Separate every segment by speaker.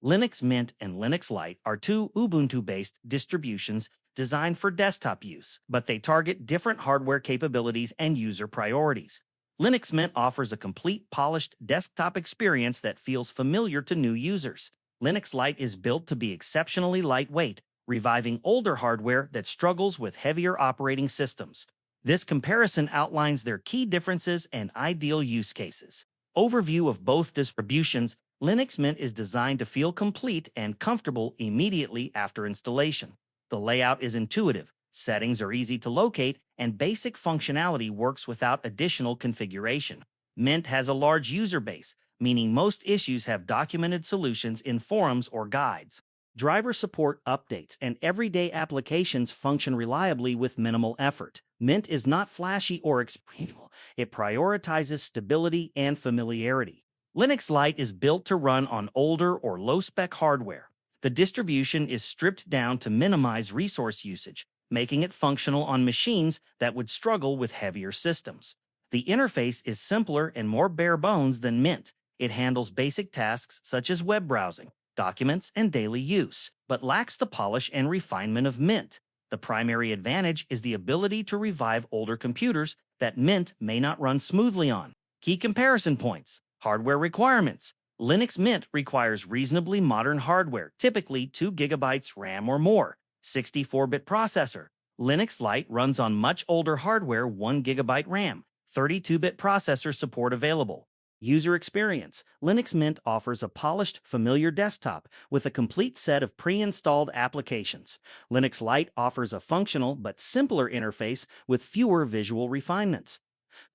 Speaker 1: Linux Mint and Linux Lite are two Ubuntu-based distributions designed for desktop use, but they target different hardware capabilities and user priorities. Linux Mint offers a complete, polished desktop experience that feels familiar to new users. Linux Lite is built to be exceptionally lightweight, reviving older hardware that struggles with heavier operating systems. This comparison outlines their key differences and ideal use cases. Overview of both distributions. Linux Mint is designed to feel complete and comfortable immediately after installation. The layout is intuitive, settings are easy to locate, and basic functionality works without additional configuration. Mint has a large user base, meaning most issues have documented solutions in forums or guides. Driver support updates and everyday applications function reliably with minimal effort. Mint is not flashy or experimental. It prioritizes stability and familiarity. Linux Lite is built to run on older or low-spec hardware. The distribution is stripped down to minimize resource usage, making it functional on machines that would struggle with heavier systems. The interface is simpler and more bare bones than Mint. It handles basic tasks such as web browsing, documents, and daily use, but lacks the polish and refinement of Mint. The primary advantage is the ability to revive older computers that Mint may not run smoothly on. Key comparison points. Hardware requirements. Linux Mint requires reasonably modern hardware, typically 2 GB RAM or more, 64-bit processor. Linux Lite runs on much older hardware, 1 GB RAM, 32-bit processor support available. User experience. Linux Mint offers a polished, familiar desktop with a complete set of pre-installed applications. Linux Lite offers a functional but simpler interface with fewer visual refinements.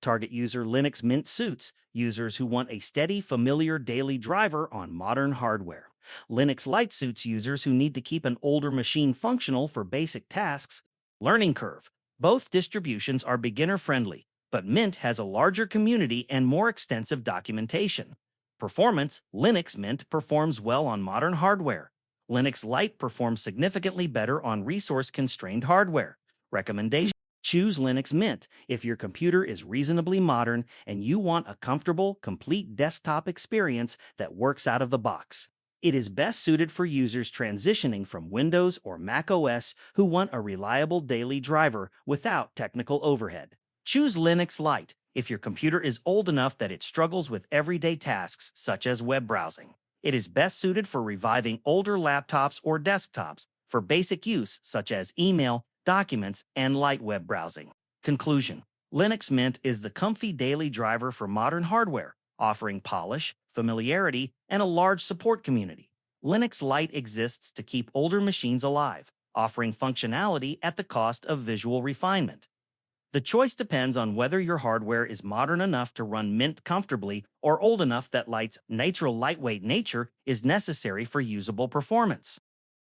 Speaker 1: Target user. Linux Mint suits users who want a steady, familiar daily driver on modern hardware. Linux Lite suits users who need to keep an older machine functional for basic tasks. Learning curve. Both distributions are beginner-friendly, but Mint has a larger community and more extensive documentation. Performance. Linux Mint performs well on modern hardware. Linux Lite performs significantly better on resource-constrained hardware. Recommendation. Choose Linux Mint if your computer is reasonably modern and you want a comfortable, complete desktop experience that works out of the box. It is best suited for users transitioning from Windows or Mac OS who want a reliable daily driver without technical overhead. Choose Linux Lite if your computer is old enough that it struggles with everyday tasks such as web browsing. It is best suited for reviving older laptops or desktops for basic use such as email, documents, and light web browsing. Conclusion. Linux Mint is the comfy daily driver for modern hardware, offering polish, familiarity, and a large support community. Linux Lite exists to keep older machines alive, offering functionality at the cost of visual refinement. The choice depends on whether your hardware is modern enough to run Mint comfortably or old enough that Lite's natural lightweight nature is necessary for usable performance.